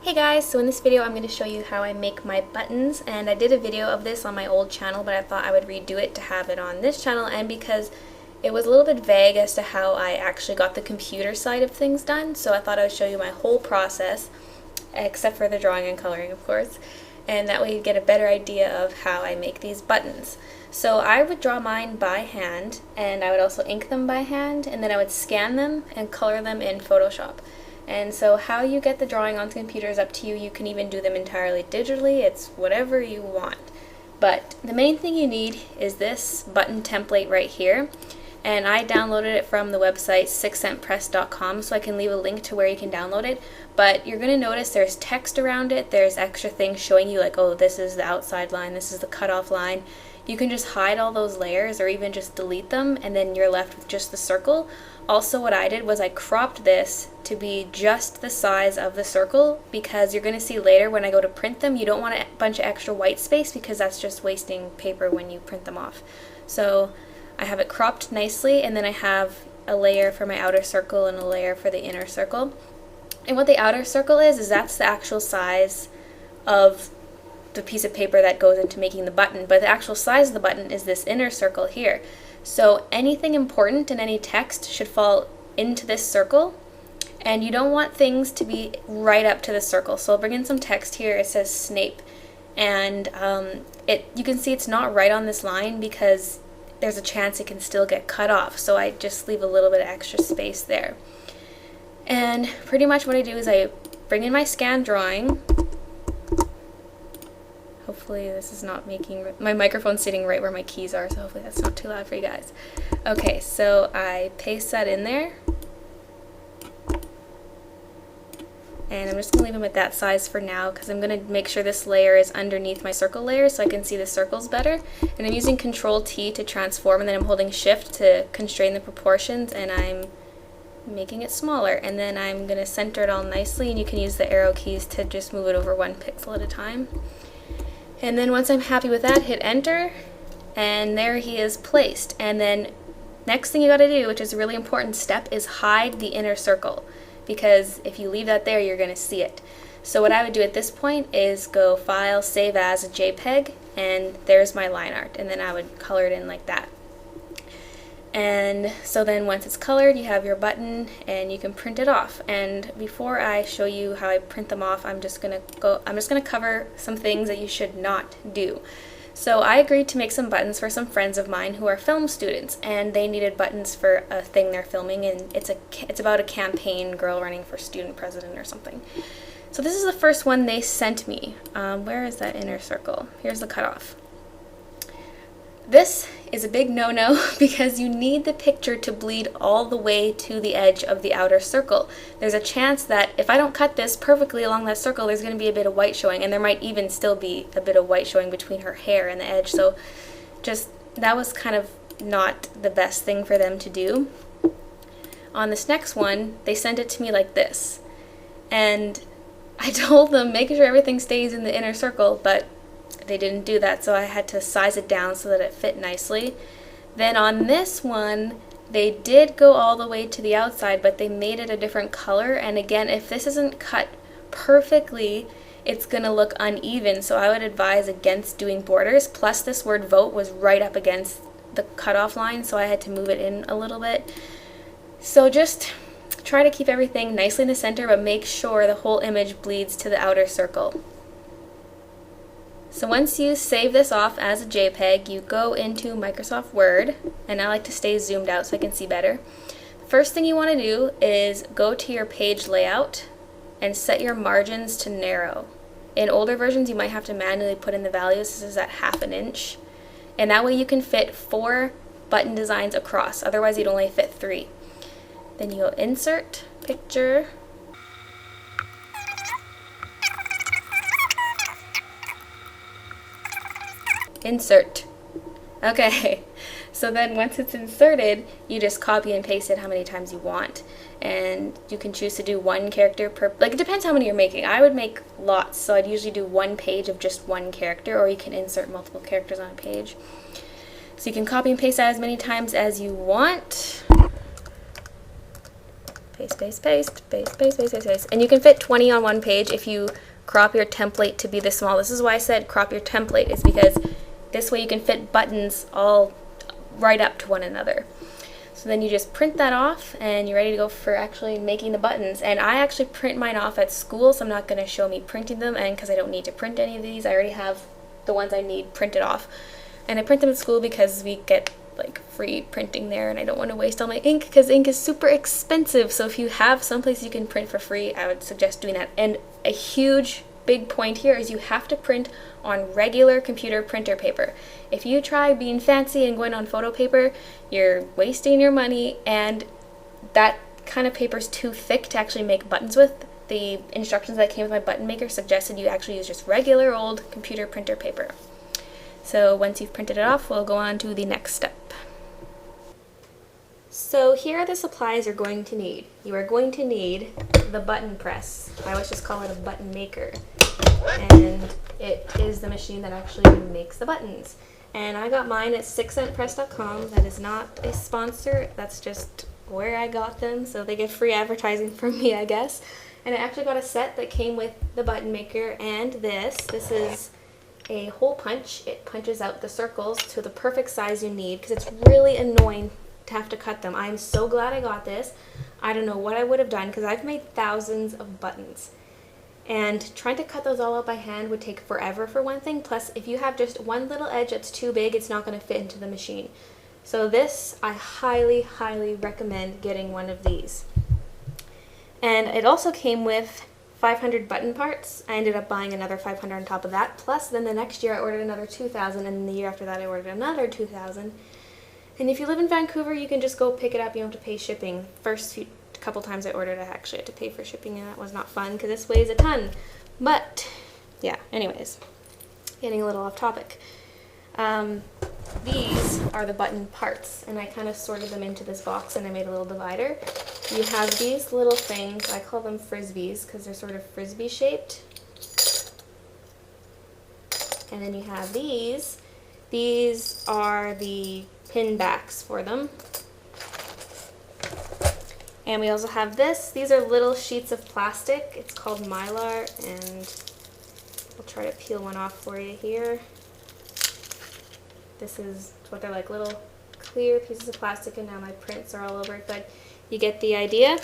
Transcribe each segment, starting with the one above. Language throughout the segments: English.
Hey guys, so in this video I'm going to show you how I make my buttons, and I did a video of this on my old channel, but I thought I would redo it to have it on this channel, and because it was a little bit vague as to how I actually got the computer side of things done, so I thought I would show you my whole process, except for the drawing and coloring of course, and that way you get a better idea of how I make these buttons. So I would draw mine by hand, and I would also ink them by hand, and then I would scan them and color them in Photoshop. And so how you get the drawing onto the computer is up to you. You can even do them entirely digitally. It's whatever you want. But the main thing you need is this button template right here. And I downloaded it from the website 6centpress.com, so I can leave a link to where you can download it. But you're going to notice there's text around it. There's extra things showing you like, oh, this is the outside line, this is the cutoff line. You can just hide all those layers or even just delete them, and then you're left with just the circle. Also, what I did was I cropped this to be just the size of the circle, because you're going to see later when I go to print them, you don't want a bunch of extra white space because that's just wasting paper when you print them off. So I have it cropped nicely, and then I have a layer for my outer circle and a layer for the inner circle. And what the outer circle is that's the actual size of the piece of paper that goes into making the button, but the actual size of the button is this inner circle here. So anything important in any text should fall into this circle, and you don't want things to be right up to the circle. So I'll bring in some text here. It says Snape, and you can see it's not right on this line because there's a chance it can still get cut off, so I just leave a little bit of extra space there. And pretty much what I do is I bring in my scan drawing. Hopefully this is not making, my microphone's sitting right where my keys are, so hopefully that's not too loud for you guys. Okay, so I paste that in there. And I'm just going to leave them at that size for now because I'm going to make sure this layer is underneath my circle layer so I can see the circles better. And I'm using Control-T to transform, and then I'm holding Shift to constrain the proportions, and I'm making it smaller. And then I'm going to center it all nicely, and you can use the arrow keys to just move it over one pixel at a time. And then once I'm happy with that, hit enter, and there he is placed. And then next thing you gotta do, which is a really important step, is hide the inner circle, because if you leave that there, you're gonna see it. So what I would do at this point is go File, Save As a JPEG, and there's my line art, and then I would color it in like that. And so then once it's colored, you have your button and you can print it off. And before I show you how I print them off, I'm just gonna cover some things that you should not do. So I agreed to make some buttons for some friends of mine who are film students, and they needed buttons for a thing they're filming, and it's about a campaign, girl running for student president or something. So this is the first one they sent me. Where is that inner circle? Here's the cutoff. This is a big no-no because you need the picture to bleed all the way to the edge of the outer circle. There's a chance that if I don't cut this perfectly along that circle, there's going to be a bit of white showing, and there might even still be a bit of white showing between her hair and the edge. So that was kind of not the best thing for them to do. On this next one, they sent it to me like this. And I told them, make sure everything stays in the inner circle, but they didn't do that, so I had to size it down so that it fit nicely. Then on this one, they did go all the way to the outside, but they made it a different color, and again, if this isn't cut perfectly, it's going to look uneven, so I would advise against doing borders. Plus this word vote was right up against the cutoff line, so I had to move it in a little bit. So just try to keep everything nicely in the center, but make sure the whole image bleeds to the outer circle. So once you save this off as a JPEG, you go into Microsoft Word, and I like to stay zoomed out so I can see better. First thing you want to do is go to your page layout and set your margins to narrow. In older versions, you might have to manually put in the values. This is at 1/2 inch. And that way you can fit 4 button designs across. Otherwise, you'd only fit 3. Then you go Insert, Picture, Insert. Okay, so then once it's inserted, you just copy and paste it how many times you want. And you can choose to do 1 character per, like it depends how many you're making. I would make lots, so I'd usually do 1 page of just 1 character, or you can insert multiple characters on a page. So you can copy and paste that as many times as you want. paste, paste, paste, paste, paste, paste, paste, paste. And you can fit 20 on one page if you crop your template to be this small. This is why I said crop your template, is because this way you can fit buttons all right up to one another. So then you just print that off and you're ready to go for actually making the buttons. And I actually print mine off at school, so I'm not going to show me printing them, and because I don't need to print any of these, I already have the ones I need printed off. And I print them at school because we get like free printing there, and I don't want to waste all my ink because ink is super expensive. So if you have someplace you can print for free, I would suggest doing that. And a huge big point here is you have to print on regular computer printer paper. If you try being fancy and going on photo paper, you're wasting your money, and that kind of paper is too thick to actually make buttons with. The instructions that came with my button maker suggested you actually use just regular old computer printer paper. So once you've printed it off, we'll go on to the next step. So here are the supplies you're going to need. You are going to need the button press. I always just call it a button maker. And it is the machine that actually makes the buttons. And I got mine at 6centpress.com. That is not a sponsor. That's just where I got them. So they get free advertising from me, I guess. And I actually got a set that came with the button maker and this. This is a hole punch. It punches out the circles to the perfect size you need, because it's really annoying to have to cut them. I'm so glad I got this. I don't know what I would have done, because I've made thousands of buttons. And trying to cut those all out by hand would take forever for one thing. Plus, if you have just one little edge that's too big, it's not going to fit into the machine. So this, I highly, highly recommend getting one of these. And it also came with 500 button parts. I ended up buying another 500 on top of that. Plus, then the next year I ordered another 2,000, and the year after that I ordered another 2,000. And if you live in Vancouver, you can just go pick it up. You don't have to pay shipping. First couple times I ordered, I actually had to pay for shipping, and that was not fun because this weighs a ton. But yeah, anyways, getting a little off topic. These are the button parts, and I kind of sorted them into this box, and I made a little divider. You have these little things, I call them frisbees because they're sort of frisbee shaped. And then you have these. These are the pin backs for them. And we also have this. These are little sheets of plastic. It's called Mylar, and I'll try to peel one off for you here. This is what they're like, little clear pieces of plastic, and now my prints are all over it, but you get the idea.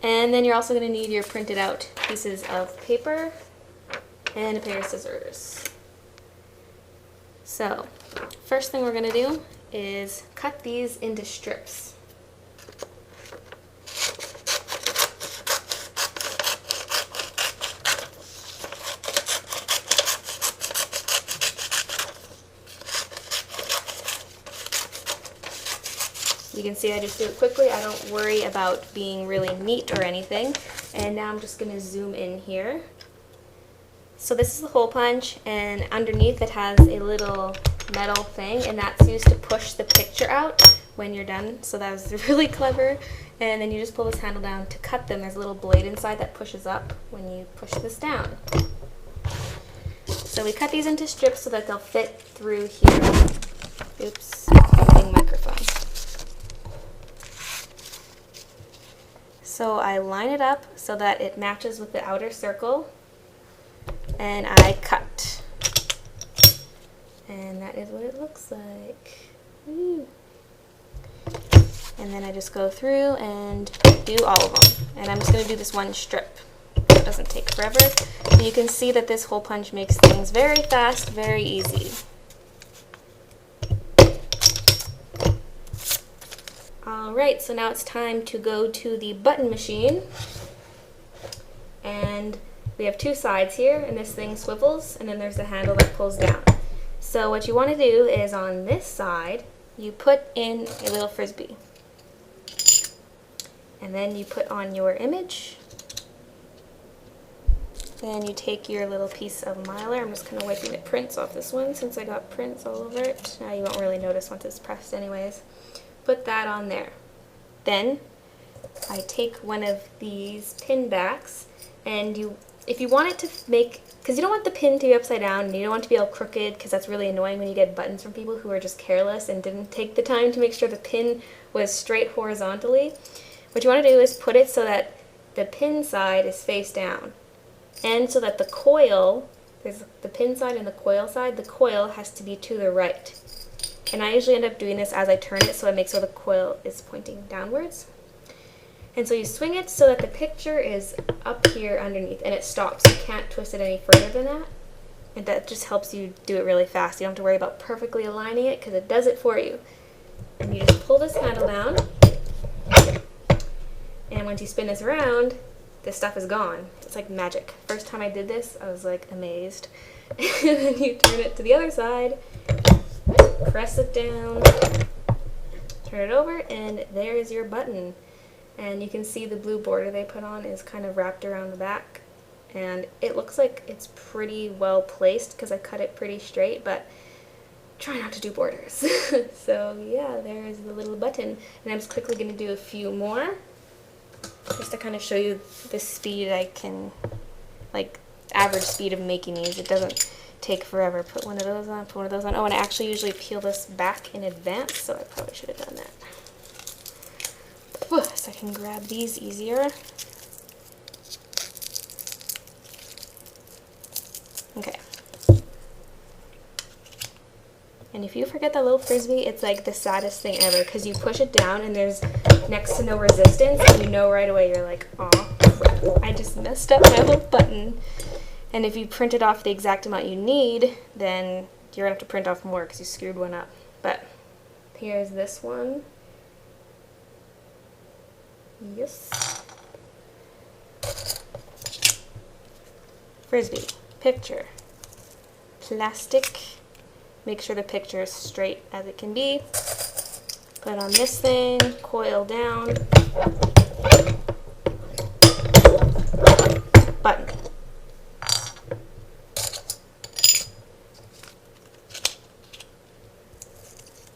And then you're also going to need your printed out pieces of paper and a pair of scissors. So, first thing we're going to do is cut these into strips. You can see I just do it quickly. I don't worry about being really neat or anything. And now I'm just going to zoom in here. So this is the hole punch, and underneath it has a little metal thing, and that's used to push the picture out when you're done. So that was really clever. And then you just pull this handle down to cut them. There's a little blade inside that pushes up when you push this down. So we cut these into strips so that they'll fit through here. Oops, moving microphone. So I line it up so that it matches with the outer circle, and I cut. And that is what it looks like. Woo. And then I just go through and do all of them. And I'm just going to do this one strip. It doesn't take forever. And you can see that this hole punch makes things very fast, very easy. Alright, so now it's time to go to the button machine. And we have two sides here, and this thing swivels, and then there's the handle that pulls down. So what you want to do is on this side, you put in a little frisbee. And then you put on your image. Then you take your little piece of Mylar. I'm just kind of wiping the prints off this one since I got prints all over it. Now you won't really notice once it's pressed anyways. Put that on there. Then I take one of these pin backs, and if you want it to make, because you don't want the pin to be upside down, and you don't want it to be all crooked, because that's really annoying when you get buttons from people who are just careless and didn't take the time to make sure the pin was straight horizontally. What you want to do is put it so that the pin side is face down, and so that the coil, there's the pin side and the coil has to be to the right. And I usually end up doing this as I turn it, so it makes sure the coil is pointing downwards. And so you swing it so that the picture is up here underneath, and it stops. You can't twist it any further than that. And that just helps you do it really fast. You don't have to worry about perfectly aligning it because it does it for you. And you just pull this handle down, and once you spin this around, this stuff is gone. It's like magic. First time I did this, I was like amazed. And then you turn it to the other side, press it down, turn it over, and there is your button. And you can see the blue border they put on is kind of wrapped around the back. And it looks like it's pretty well placed because I cut it pretty straight, but try not to do borders. So yeah, there is the little button. And I'm just quickly going to do a few more, just to kind of show you the speed I can, like average speed of making these. It doesn't take forever. Put one of those on, put one of those on. Oh, and I actually usually peel this back in advance, so I probably should have done that. So I can grab these easier. Okay. And if you forget that little frisbee, it's like the saddest thing ever, because you push it down and there's next to no resistance, and you know right away, you're like, aw, crap, I just messed up my little button. And if you print it off the exact amount you need, then you're going to have to print off more because you screwed one up. But here's this one. Yes. Frisbee, picture, plastic. Make sure the picture is straight as it can be. Put on this thing, coil down, button.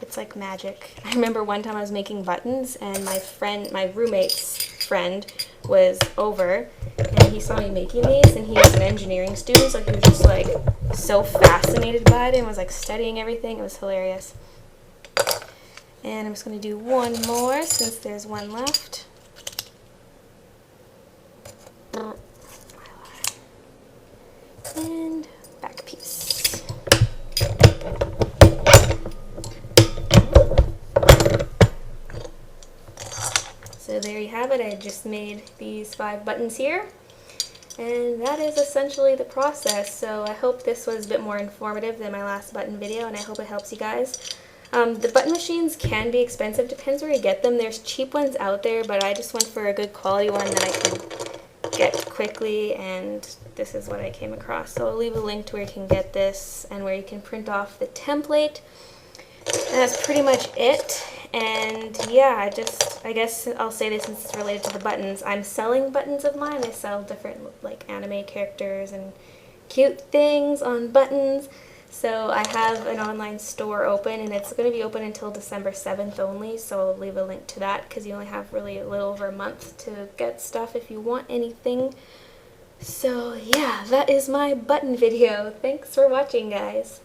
It's like magic. I remember one time I was making buttons, and my roommate's friend was over, and he saw me making these, and he was an engineering student, so he was just like so fascinated by it and was like studying everything. It was hilarious. And I'm just going to do one more since there's one left. And back piece. So there you have it. I just made these 5 buttons here. And that is essentially the process. So I hope this was a bit more informative than my last button video, and I hope it helps you guys. The button machines can be expensive, depends where you get them. There's cheap ones out there, but I just went for a good quality one that I can get quickly, and this is what I came across. So I'll leave a link to where you can get this and where you can print off the template. And that's pretty much it. And yeah, I guess I'll say this since it's related to the buttons. I'm selling buttons of mine. I sell different like anime characters and cute things on buttons. So I have an online store open, and it's going to be open until December 7th only, so I'll leave a link to that because you only have really a little over a month to get stuff if you want anything. So yeah, that is my button video. Thanks for watching, guys.